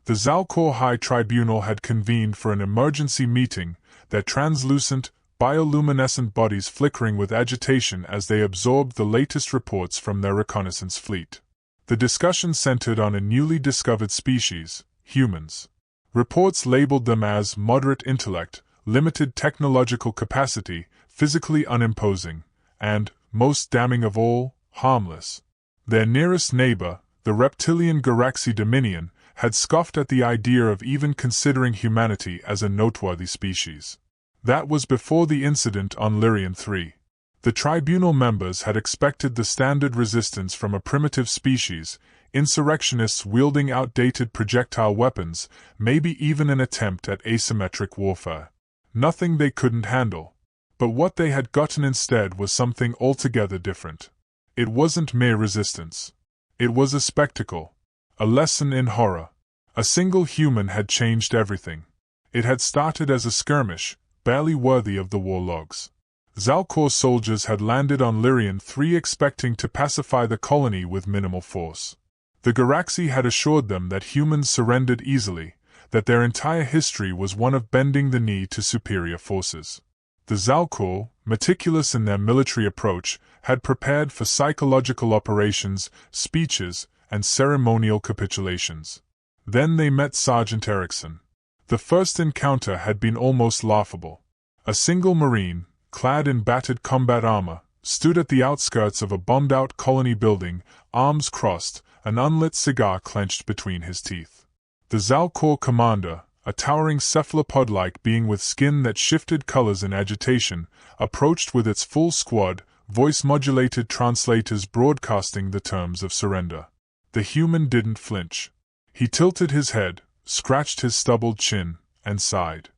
The Xal'Kor High Tribunal had convened for an emergency meeting, their translucent, bioluminescent bodies flickering with agitation as they absorbed the latest reports from their reconnaissance fleet. The discussion centered on a newly discovered species, humans. Reports labeled them as moderate intellect, limited technological capacity, physically unimposing, and, most damning of all, harmless. Their nearest neighbor, the reptilian Garaxy Dominion, had scoffed at the idea of even considering humanity as a noteworthy species. That was before the incident on Lyrian 3. The tribunal members had expected the standard resistance from a primitive species, insurrectionists wielding outdated projectile weapons, maybe even an attempt at asymmetric warfare. Nothing they couldn't handle. But what they had gotten instead was something altogether different. It wasn't mere resistance. It was a spectacle. A lesson in horror. A single human had changed everything. It had started as a skirmish, barely worthy of the war logs. Xal'Kor soldiers had landed on Lyrian 3 expecting to pacify the colony with minimal force. The Garaxy had assured them that humans surrendered easily, that their entire history was one of bending the knee to superior forces. The Xal'Kor, meticulous in their military approach, had prepared for psychological operations, speeches, and ceremonial capitulations. Then they met Sergeant Erikson. The first encounter had been almost laughable. A single Marine, clad in battered combat armor, stood at the outskirts of a bombed-out colony building, arms crossed, an unlit cigar clenched between his teeth. The Xal'Kor commander, a towering cephalopod-like being with skin that shifted colors in agitation, approached with its full squad, voice-modulated translators broadcasting the terms of surrender. The human didn't flinch. He tilted his head, scratched his stubbled chin, and sighed.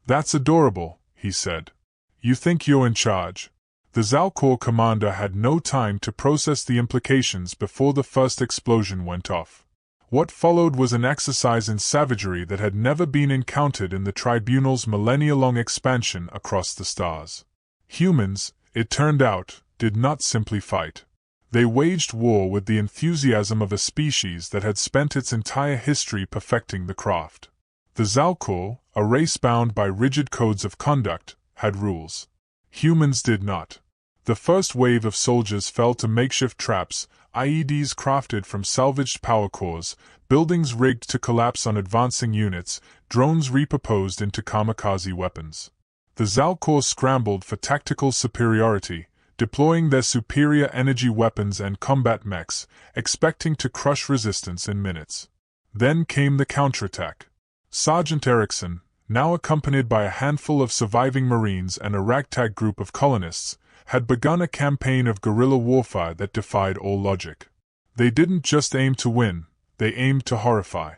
"That's adorable," he said. "You think you're in charge?" The Xal'Kor commander had no time to process the implications before the first explosion went off. What followed was an exercise in savagery that had never been encountered in the tribunal's millennia-long expansion across the stars. Humans, it turned out, did not simply fight. They waged war with the enthusiasm of a species that had spent its entire history perfecting the craft. The Xal'Kor, a race bound by rigid codes of conduct, had rules. Humans did not. The first wave of soldiers fell to makeshift traps, IEDs crafted from salvaged power cores, buildings rigged to collapse on advancing units, drones repurposed into kamikaze weapons. The Xal'Kor scrambled for tactical superiority, deploying their superior energy weapons and combat mechs, expecting to crush resistance in minutes. Then came the counterattack. Sergeant Erikson, now accompanied by a handful of surviving Marines and a ragtag group of colonists, had begun a campaign of guerrilla warfare that defied all logic. They didn't just aim to win, they aimed to horrify.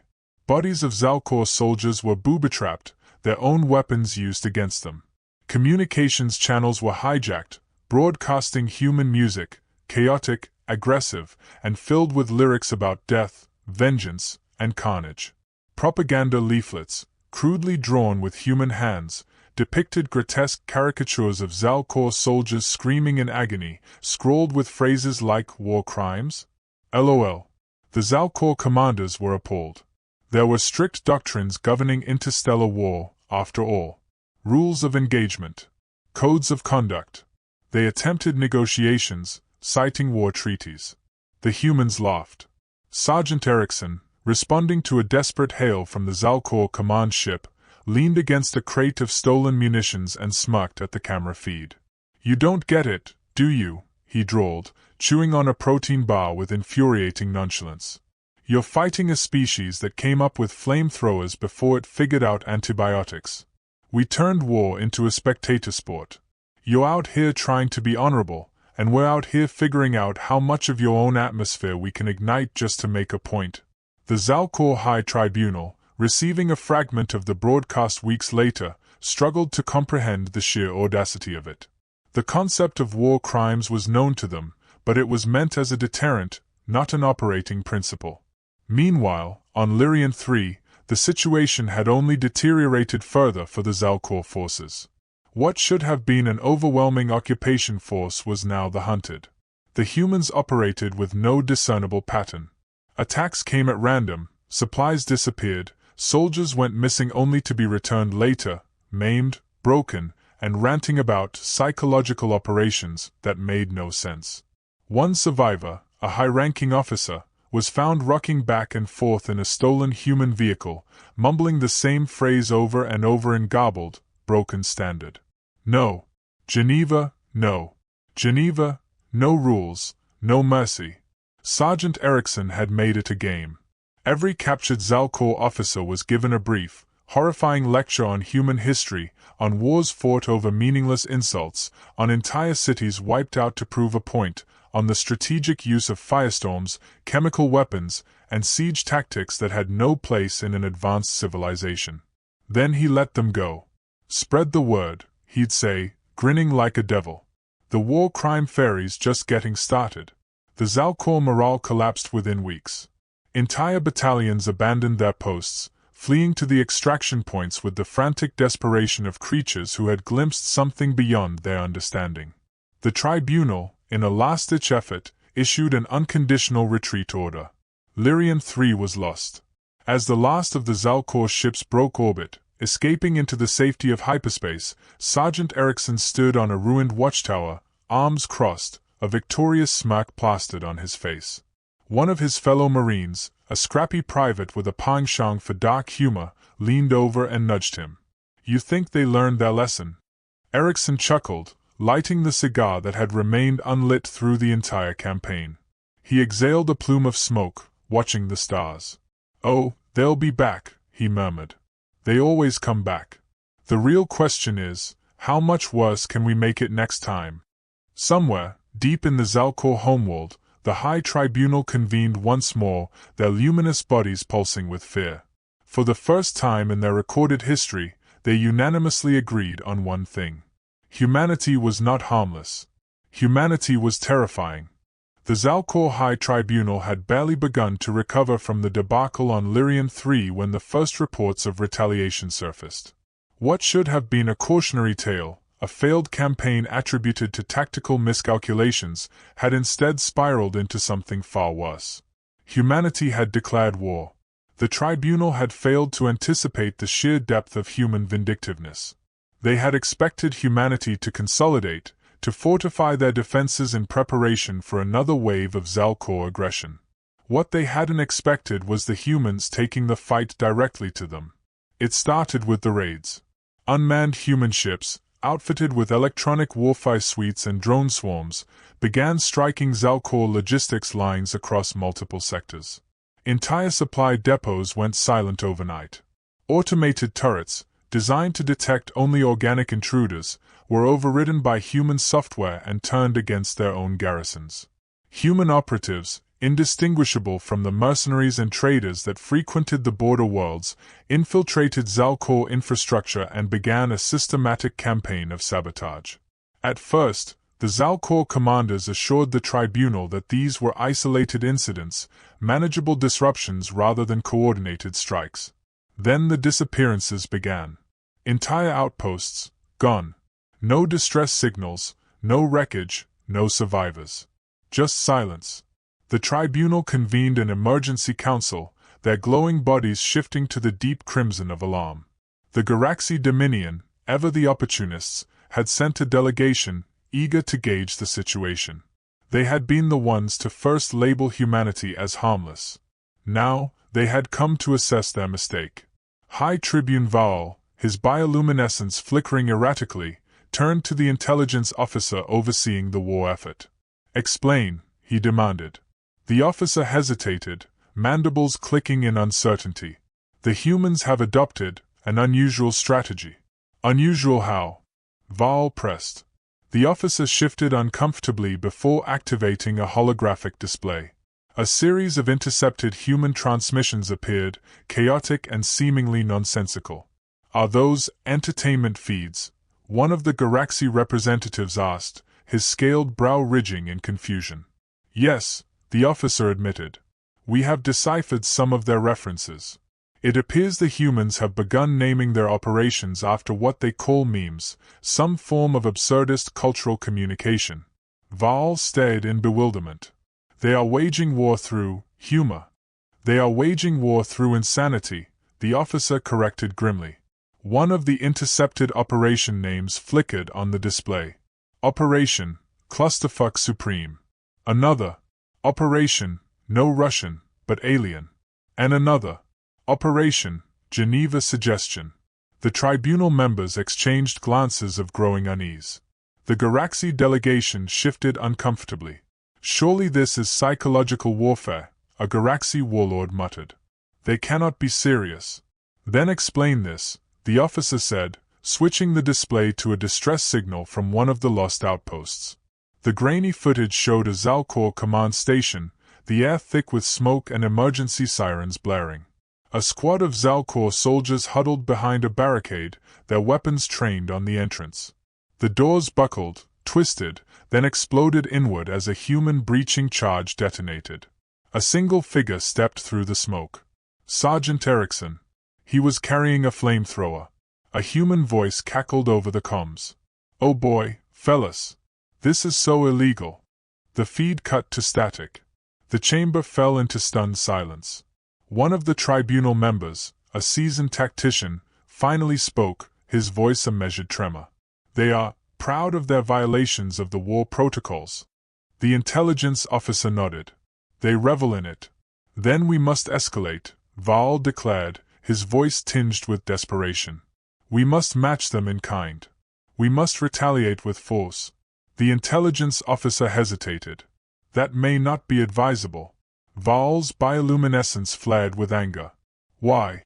Bodies of Xal'Kor soldiers were booby-trapped, their own weapons used against them. Communications channels were hijacked, broadcasting human music, chaotic, aggressive, and filled with lyrics about death, vengeance, and carnage. Propaganda leaflets, crudely drawn with human hands, depicted grotesque caricatures of Xal'Kor soldiers screaming in agony, scrawled with phrases like war crimes? LOL. The Xal'Kor commanders were appalled. There were strict doctrines governing interstellar war, after all. Rules of engagement. Codes of conduct. They attempted negotiations, citing war treaties. The humans laughed. Sergeant Erikson, responding to a desperate hail from the Xal'Kor command ship, leaned against a crate of stolen munitions and smirked at the camera feed. "You don't get it, do you?" he drawled, chewing on a protein bar with infuriating nonchalance. "You're fighting a species that came up with flamethrowers before it figured out antibiotics. We turned war into a spectator sport. You're out here trying to be honorable, and we're out here figuring out how much of your own atmosphere we can ignite just to make a point." The Xal'Kor High Tribunal, receiving a fragment of the broadcast weeks later, struggled to comprehend the sheer audacity of it. The concept of war crimes was known to them, but it was meant as a deterrent, not an operating principle. Meanwhile, on Lyrian 3, the situation had only deteriorated further for the Xal'Kor forces. What should have been an overwhelming occupation force was now the hunted. The humans operated with no discernible pattern. Attacks came at random, supplies disappeared, Soldiers went missing only to be returned later, maimed, broken, and ranting about psychological operations that made no sense. One survivor, a high-ranking officer, was found rocking back and forth in a stolen human vehicle, mumbling the same phrase over and over in garbled, broken standard. No. Geneva, no. Geneva, no rules, no mercy. Sergeant Erikson had made it a game. Every captured Xal'Kor officer was given a brief, horrifying lecture on human history, on wars fought over meaningless insults, on entire cities wiped out to prove a point, on the strategic use of firestorms, chemical weapons, and siege tactics that had no place in an advanced civilization. Then he let them go. Spread the word, he'd say, grinning like a devil. The war crime fairy's just getting started. The Xal'Kor morale collapsed within weeks. Entire battalions abandoned their posts, fleeing to the extraction points with the frantic desperation of creatures who had glimpsed something beyond their understanding. The tribunal, in a last-ditch effort, issued an unconditional retreat order. Lyrian 3 was lost. As the last of the Xal'Kor ships broke orbit, escaping into the safety of hyperspace, Sergeant Erikson stood on a ruined watchtower, arms crossed, a victorious smirk plastered on his face. One of his fellow Marines, a scrappy private with a penchant for dark humor, leaned over and nudged him. "You think they learned their lesson?" Erikson chuckled, lighting the cigar that had remained unlit through the entire campaign. He exhaled a plume of smoke, watching the stars. "Oh, they'll be back," he murmured. "They always come back. The real question is, how much worse can we make it next time?" Somewhere, deep in the Xal'Kor homeworld, the High Tribunal convened once more, their luminous bodies pulsing with fear. For the first time in their recorded history, they unanimously agreed on one thing. Humanity was not harmless. Humanity was terrifying. The Xal'Kor High Tribunal had barely begun to recover from the debacle on Lyrian 3 when the first reports of retaliation surfaced. What should have been a cautionary tale, a failed campaign attributed to tactical miscalculations, had instead spiraled into something far worse. Humanity had declared war. The tribunal had failed to anticipate the sheer depth of human vindictiveness. They had expected humanity to consolidate, to fortify their defenses in preparation for another wave of Xal'Kor aggression. What they hadn't expected was the humans taking the fight directly to them. It started with the raids. Unmanned human ships, outfitted with electronic warfare suites and drone swarms, began striking Xal'Kor logistics lines across multiple sectors. Entire supply depots went silent overnight. Automated turrets, designed to detect only organic intruders, were overridden by human software and turned against their own garrisons. Human operatives, indistinguishable from the mercenaries and traders that frequented the border worlds, infiltrated Xal'Kor infrastructure and began a systematic campaign of sabotage. At first, the Xal'Kor commanders assured the tribunal that these were isolated incidents, manageable disruptions rather than coordinated strikes. Then the disappearances began. Entire outposts, gone. No distress signals, no wreckage, no survivors. Just silence. The tribunal convened an emergency council, their glowing bodies shifting to the deep crimson of alarm. The Garaxi Dominion, ever the opportunists, had sent a delegation, eager to gauge the situation. They had been the ones to first label humanity as harmless. Now, they had come to assess their mistake. High Tribune Vaal, his bioluminescence flickering erratically, turned to the intelligence officer overseeing the war effort. "Explain," he demanded. The officer hesitated, mandibles clicking in uncertainty. "The humans have adopted an unusual strategy." "Unusual how?" Vaal pressed. The officer shifted uncomfortably before activating a holographic display. A series of intercepted human transmissions appeared, chaotic and seemingly nonsensical. "Are those entertainment feeds?" one of the Garaxi representatives asked, his scaled brow ridging in confusion. "Yes," the officer admitted. "We have deciphered some of their references. It appears the humans have begun naming their operations after what they call memes, some form of absurdist cultural communication." Vaal stared in bewilderment. "They are waging war through humor. They are waging war through insanity," the officer corrected grimly. One of the intercepted operation names flickered on the display. Operation Clusterfuck Supreme. Another, Operation No Russian, but Alien. And another, Operation Geneva Suggestion. The tribunal members exchanged glances of growing unease. The Garaxi delegation shifted uncomfortably. Surely this is psychological warfare, a Garaxi warlord muttered. They cannot be serious. Then explain this, the officer said, switching the display to a distress signal from one of the lost outposts. The grainy footage showed a Xal'Kor command station, the air thick with smoke and emergency sirens blaring. A squad of Xal'Kor soldiers huddled behind a barricade, their weapons trained on the entrance. The doors buckled, twisted, then exploded inward as a human breaching charge detonated. A single figure stepped through the smoke. Sergeant Erikson. He was carrying a flamethrower. A human voice cackled over the comms. "Oh boy, fellas. This is so illegal." The feed cut to static. The chamber fell into stunned silence. One of the tribunal members, a seasoned tactician, finally spoke, his voice a measured tremor. "They are proud of their violations of the war protocols." The intelligence officer nodded. "They revel in it." "Then we must escalate," Val declared, his voice tinged with desperation. "We must match them in kind. We must retaliate with force." The intelligence officer hesitated. "That may not be advisable." Val's bioluminescence flared with anger. "Why?"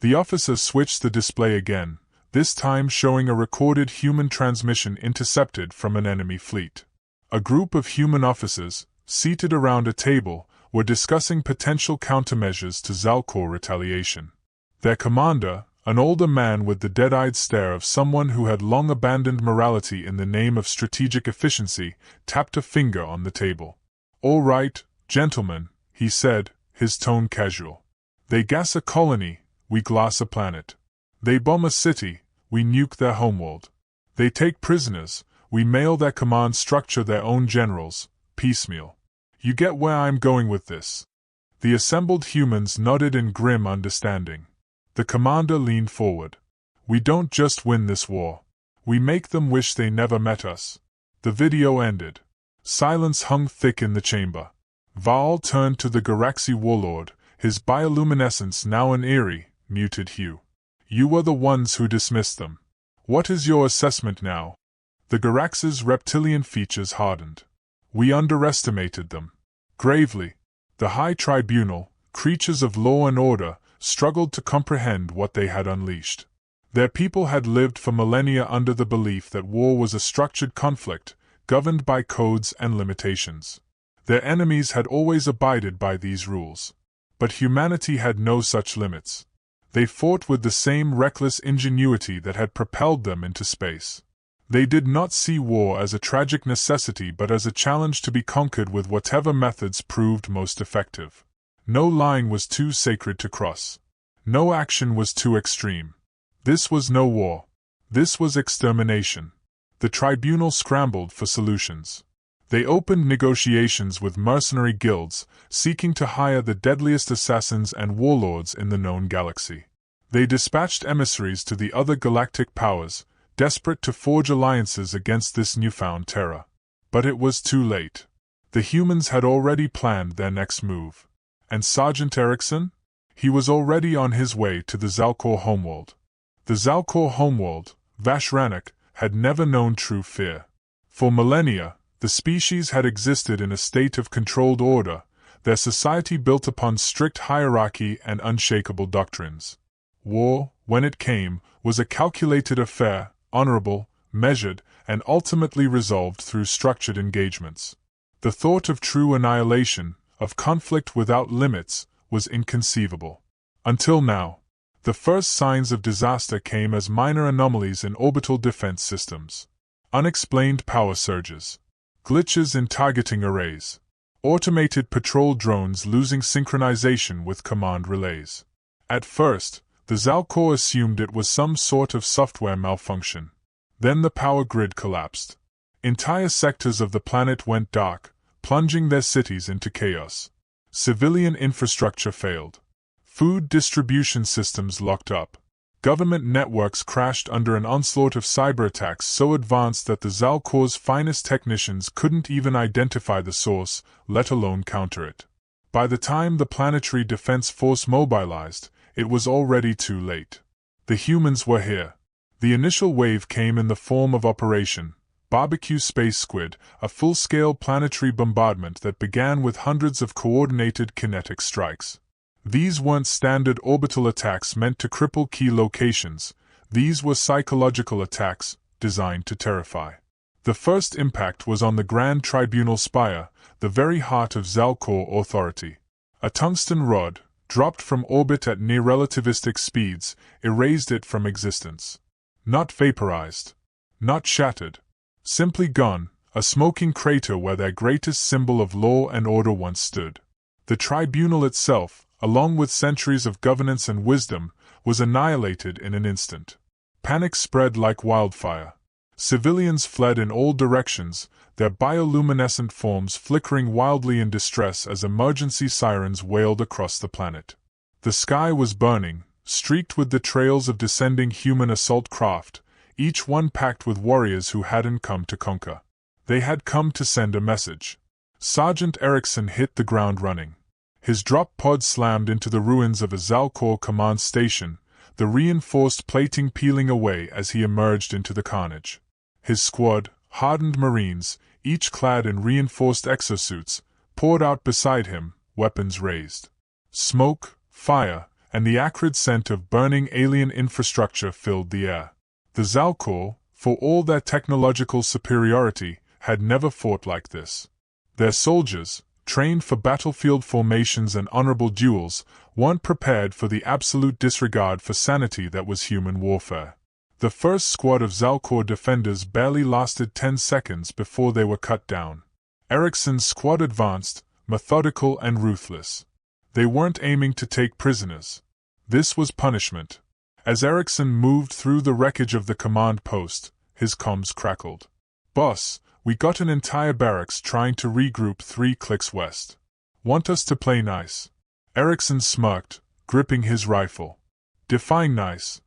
The officer switched the display again, this time showing a recorded human transmission intercepted from an enemy fleet. A group of human officers, seated around a table, were discussing potential countermeasures to Xal'Kor retaliation. Their commander, an older man with the dead-eyed stare of someone who had long abandoned morality in the name of strategic efficiency, tapped a finger on the table. "All right, gentlemen," he said, his tone casual. "They gas a colony, we glass a planet. They bomb a city, we nuke their homeworld. They take prisoners, we mail their command structure their own generals, piecemeal. You get where I'm going with this?" The assembled humans nodded in grim understanding. The commander leaned forward. "We don't just win this war. We make them wish they never met us." The video ended. Silence hung thick in the chamber. Val turned to the Garaxi warlord, his bioluminescence now an eerie, muted hue. "You were the ones who dismissed them. What is your assessment now?" The Garax's reptilian features hardened. "We underestimated them." Gravely, the High Tribunal, creatures of law and order, struggled to comprehend what they had unleashed. Their people had lived for millennia under the belief that war was a structured conflict, governed by codes and limitations. Their enemies had always abided by these rules. But humanity had no such limits. They fought with the same reckless ingenuity that had propelled them into space. They did not see war as a tragic necessity but as a challenge to be conquered with whatever methods proved most effective. No line was too sacred to cross. No action was too extreme. This was no war. This was extermination. The tribunal scrambled for solutions. They opened negotiations with mercenary guilds, seeking to hire the deadliest assassins and warlords in the known galaxy. They dispatched emissaries to the other galactic powers, desperate to forge alliances against this newfound terror. But it was too late. The humans had already planned their next move. And Sergeant Erikson? He was already on his way to the Xal'Kor homeworld. The Xal'Kor homeworld, Vashranak, had never known true fear. For millennia, the species had existed in a state of controlled order, their society built upon strict hierarchy and unshakable doctrines. War, when it came, was a calculated affair, honorable, measured, and ultimately resolved through structured engagements. The thought of true annihilation, of conflict without limits, was inconceivable. Until now. The first signs of disaster came as minor anomalies in orbital defense systems. Unexplained power surges. Glitches in targeting arrays. Automated patrol drones losing synchronization with command relays. At first, the Xal'Kor assumed it was some sort of software malfunction. Then the power grid collapsed. Entire sectors of the planet went dark, plunging their cities into chaos. Civilian infrastructure failed. Food distribution systems locked up. Government networks crashed under an onslaught of cyberattacks so advanced that the Xal'Kor's finest technicians couldn't even identify the source, let alone counter it. By the time the Planetary Defense Force mobilized, it was already too late. The humans were here. The initial wave came in the form of Operation Barbecue Space Squid, a full-scale planetary bombardment that began with hundreds of coordinated kinetic strikes. These weren't standard orbital attacks meant to cripple key locations. These were psychological attacks, designed to terrify. The first impact was on the Grand Tribunal Spire, the very heart of Xal'Kor authority. A tungsten rod, dropped from orbit at near-relativistic speeds, erased it from existence. Not vaporized. Not shattered. Simply gone, a smoking crater where their greatest symbol of law and order once stood. The tribunal itself, along with centuries of governance and wisdom, was annihilated in an instant. Panic spread like wildfire. Civilians fled in all directions, their bioluminescent forms flickering wildly in distress as emergency sirens wailed across the planet. The sky was burning, streaked with the trails of descending human assault craft, each one packed with warriors who hadn't come to conquer. They had come to send a message. Sergeant Erikson hit the ground running. His drop pod slammed into the ruins of a Xal'Kor command station, the reinforced plating peeling away as he emerged into the carnage. His squad, hardened Marines, each clad in reinforced exosuits, poured out beside him, weapons raised. Smoke, fire, and the acrid scent of burning alien infrastructure filled the air. The Xal'Kor, for all their technological superiority, had never fought like this. Their soldiers, trained for battlefield formations and honorable duels, weren't prepared for the absolute disregard for sanity that was human warfare. The first squad of Xal'Kor defenders barely lasted 10 seconds before they were cut down. Erikson's squad advanced, methodical and ruthless. They weren't aiming to take prisoners. This was punishment. As Erikson moved through the wreckage of the command post, his comms crackled. "Boss, we got an entire barracks trying to regroup 3 clicks west. Want us to play nice?" Erikson smirked, gripping his rifle. "Define nice."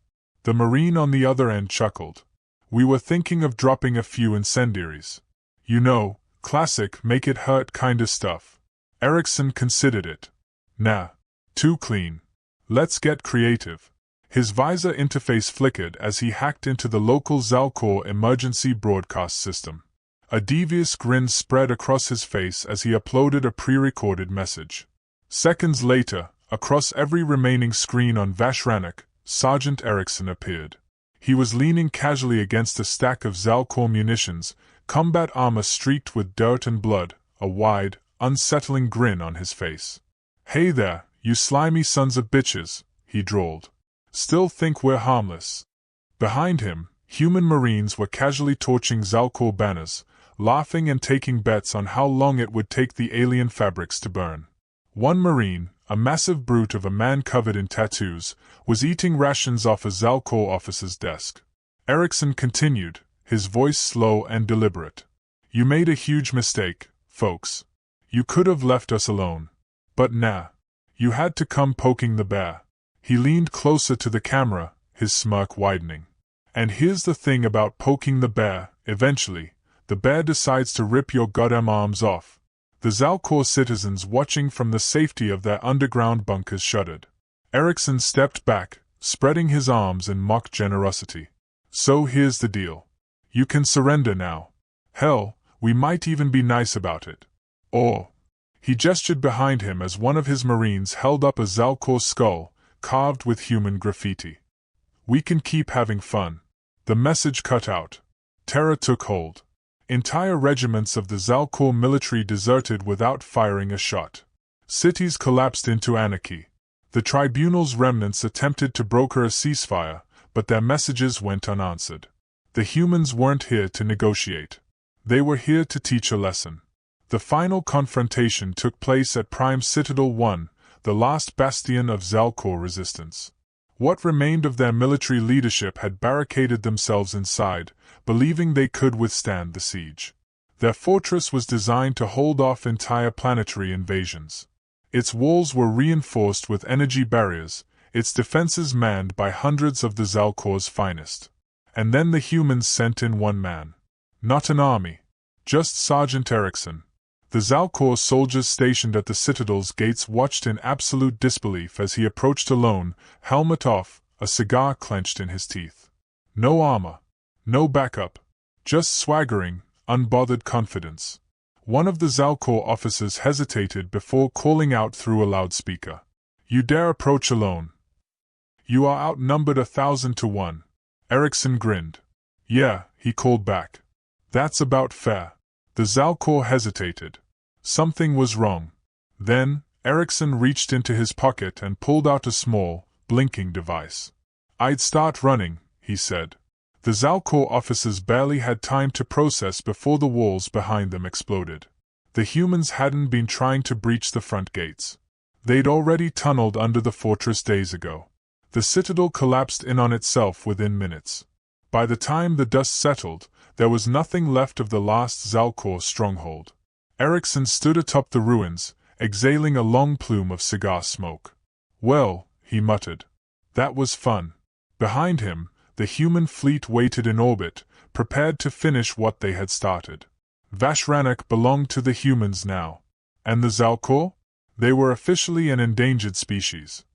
The Marine on the other end chuckled. "We were thinking of dropping a few incendiaries. You know, classic make it hurt kinda stuff." Erikson considered it. "Nah. Too clean. Let's get creative." His visor interface flickered as he hacked into the local Xal'Kor emergency broadcast system. A devious grin spread across his face as he uploaded a pre-recorded message. Seconds later, across every remaining screen on Vashranak, Sergeant Erikson appeared. He was leaning casually against a stack of Xal'Kor munitions, combat armor streaked with dirt and blood, a wide, unsettling grin on his face. "Hey there, you slimy sons of bitches," he drawled. "Still think we're harmless?" Behind him, human Marines were casually torching Xal'Kor banners, laughing and taking bets on how long it would take the alien fabrics to burn. One Marine, a massive brute of a man covered in tattoos, was eating rations off a Xal'Kor officer's desk. Erikson continued, his voice slow and deliberate. "You made a huge mistake, folks. You could have left us alone. But nah. You had to come poking the bear." He leaned closer to the camera, his smirk widening. "And here's the thing about poking the bear, eventually, the bear decides to rip your goddamn arms off." The Xal'Kor citizens watching from the safety of their underground bunkers shuddered. Erikson stepped back, spreading his arms in mock generosity. "So here's the deal. You can surrender now. Hell, we might even be nice about it. Or..." He gestured behind him as one of his Marines held up a Xal'Kor skull, carved with human graffiti. "We can keep having fun." The message cut out. Terror took hold. Entire regiments of the Xal'Kor military deserted without firing a shot. Cities collapsed into anarchy. The tribunal's remnants attempted to broker a ceasefire, but their messages went unanswered. The humans weren't here to negotiate. They were here to teach a lesson. The final confrontation took place at Prime Citadel 1, the last bastion of Xal'Kor resistance. What remained of their military leadership had barricaded themselves inside, believing they could withstand the siege. Their fortress was designed to hold off entire planetary invasions. Its walls were reinforced with energy barriers, its defenses manned by hundreds of the Xal'Kor's finest. And then the humans sent in one man. Not an army. Just Sergeant Erikson. The Xal'Kor soldiers stationed at the Citadel's gates watched in absolute disbelief as he approached alone, helmet off, a cigar clenched in his teeth. No armor. No backup. Just swaggering, unbothered confidence. One of the Xal'Kor officers hesitated before calling out through a loudspeaker. "You dare approach alone? You are outnumbered 1,000 to 1. Erikson grinned. "Yeah," he called back. "That's about fair." The Xal'Kor hesitated. Something was wrong. Then, Erikson reached into his pocket and pulled out a small, blinking device. "I'd start running," he said. The Xal'Kor officers barely had time to process before the walls behind them exploded. The humans hadn't been trying to breach the front gates. They'd already tunneled under the fortress days ago. The citadel collapsed in on itself within minutes. By the time the dust settled, there was nothing left of the last Xal'Kor stronghold. Erikson stood atop the ruins, exhaling a long plume of cigar smoke. "Well," he muttered. "That was fun." Behind him, the human fleet waited in orbit, prepared to finish what they had started. Vashranak belonged to the humans now. And the Xal'Kor? They were officially an endangered species.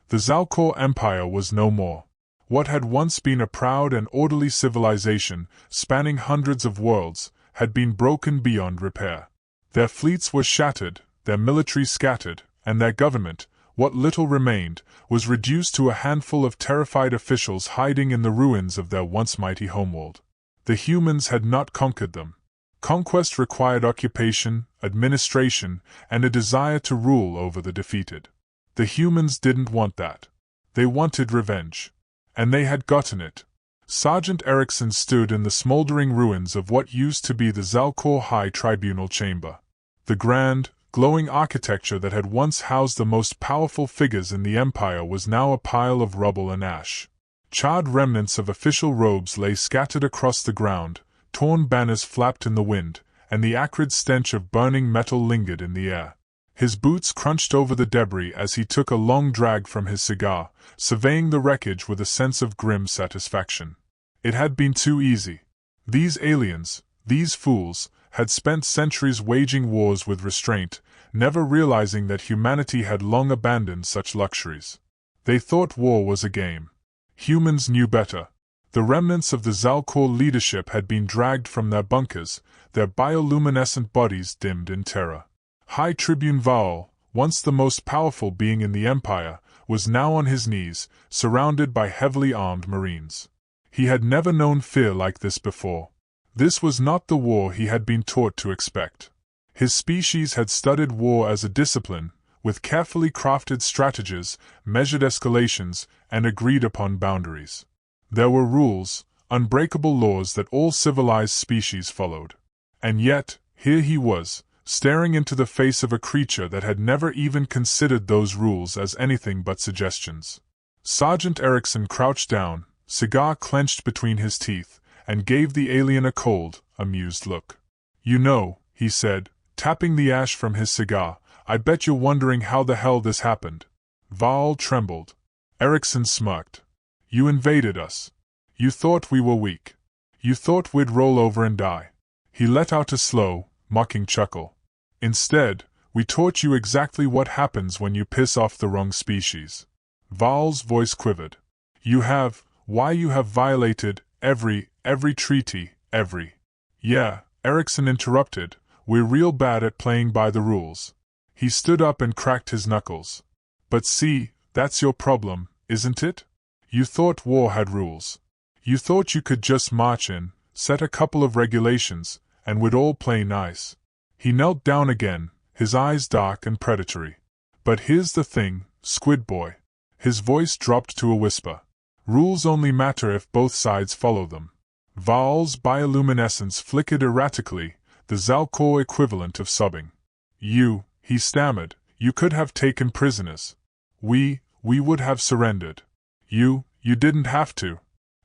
The Xal'Kor Empire was no more. What had once been a proud and orderly civilization, spanning hundreds of worlds, had been broken beyond repair. Their fleets were shattered, their military scattered, and their government, what little remained, was reduced to a handful of terrified officials hiding in the ruins of their once mighty homeworld. The humans had not conquered them. Conquest required occupation, administration, and a desire to rule over the defeated. The humans didn't want that. They wanted revenge. And they had gotten it. Sergeant Erikson stood in the smoldering ruins of what used to be the Xal'Kor High Tribunal Chamber. The grand, glowing architecture that had once housed the most powerful figures in the Empire was now a pile of rubble and ash. Charred remnants of official robes lay scattered across the ground, torn banners flapped in the wind, and the acrid stench of burning metal lingered in the air. His boots crunched over the debris as he took a long drag from his cigar, surveying the wreckage with a sense of grim satisfaction. It had been too easy. These aliens, these fools, had spent centuries waging wars with restraint, never realizing that humanity had long abandoned such luxuries. They thought war was a game. Humans knew better. The remnants of the Xal'Kor leadership had been dragged from their bunkers, their bioluminescent bodies dimmed in terror. High Tribune Vaal, once the most powerful being in the Empire, was now on his knees, surrounded by heavily armed Marines. He had never known fear like this before. This was not the war he had been taught to expect. His species had studied war as a discipline, with carefully crafted strategies, measured escalations, and agreed-upon boundaries. There were rules, unbreakable laws that all civilized species followed. And yet, here he was, staring into the face of a creature that had never even considered those rules as anything but suggestions. Sergeant Erikson crouched down, cigar clenched between his teeth, and gave the alien a cold, amused look. "You know," he said, tapping the ash from his cigar, "I bet you're wondering how the hell this happened." Vaal trembled. Erikson smirked. "You invaded us. You thought we were weak. You thought we'd roll over and die." He let out a slow, mocking chuckle. "Instead, we taught you exactly what happens when you piss off the wrong species." Vaal's voice quivered. You have violated every treaty, every—" "Yeah," Erikson interrupted, "we're real bad at playing by the rules." He stood up and cracked his knuckles. "But see, that's your problem, isn't it? You thought war had rules. You thought you could just march in, set a couple of regulations, and we'd all play nice." He knelt down again, his eyes dark and predatory. "But here's the thing, Squid Boy." His voice dropped to a whisper. "Rules only matter if both sides follow them." Vaal's bioluminescence flickered erratically, the Xal'Kor equivalent of sobbing. He stammered, "you could have taken prisoners. We would have surrendered. You didn't have to."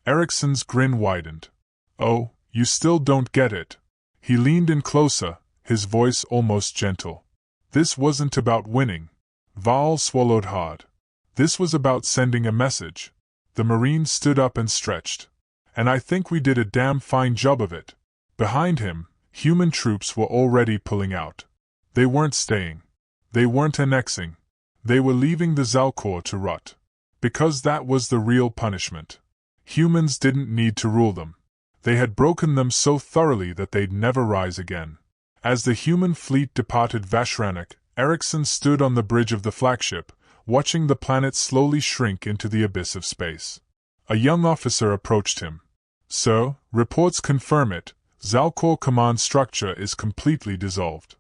Erikson's grin widened. "Oh, you still don't get it." He leaned in closer, his voice almost gentle. "This wasn't about winning. Val swallowed hard. This was about sending a message. The Marine stood up and stretched. And I think we did a damn fine job of it. Behind him, human troops were already pulling out. They weren't staying. They weren't annexing. They were leaving the Xal'Kor to rot. Because that was the real punishment. Humans didn't need to rule them. They had broken them so thoroughly that they'd never rise again. As the human fleet departed Vashranak, Erikson stood on the bridge of the flagship, watching the planet slowly shrink into the abyss of space. A young officer approached him. "Sir, reports confirm it. Xal'Kor command structure is completely dissolved."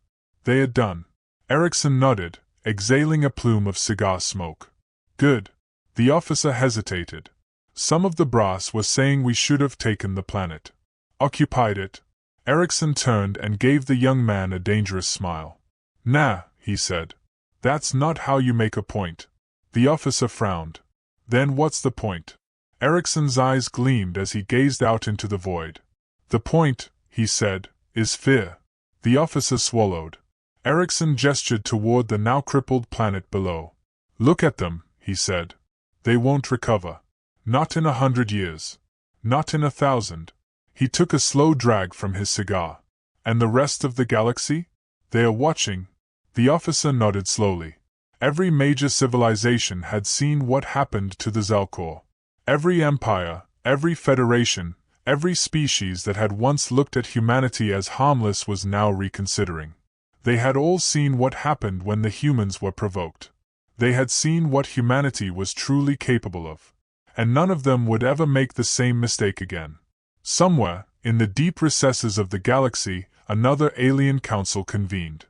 They had done. Erikson nodded, exhaling a plume of cigar smoke. "Good." The officer hesitated. "Some of the brass were saying we should have taken the planet. Occupied it." Erikson turned and gave the young man a dangerous smile. "Nah," he said. "That's not how you make a point." The officer frowned. "Then what's the point?" Erikson's eyes gleamed as he gazed out into the void. "The point," he said, "is fear." The officer swallowed. Erikson gestured toward the now crippled planet below. "Look at them," he said. "They won't recover. Not in 100 years. Not in 1,000. He took a slow drag from his cigar. "And the rest of the galaxy? They are watching." The officer nodded slowly. Every major civilization had seen what happened to the Xal'Kor. Every empire, every federation, every species that had once looked at humanity as harmless was now reconsidering. They had all seen what happened when the humans were provoked. They had seen what humanity was truly capable of. And none of them would ever make the same mistake again. Somewhere, in the deep recesses of the galaxy, another alien council convened.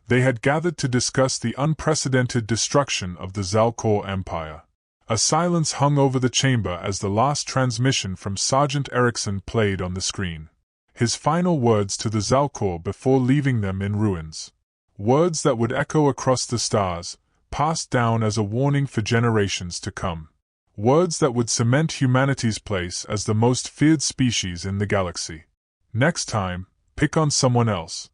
They had gathered to discuss the unprecedented destruction of the Xal'Kor Empire. A silence hung over the chamber as the last transmission from Sergeant Erikson played on the screen. His final words to the Xal'Kor before leaving them in ruins. Words that would echo across the stars, passed down as a warning for generations to come. Words that would cement humanity's place as the most feared species in the galaxy. Next time, pick on someone else.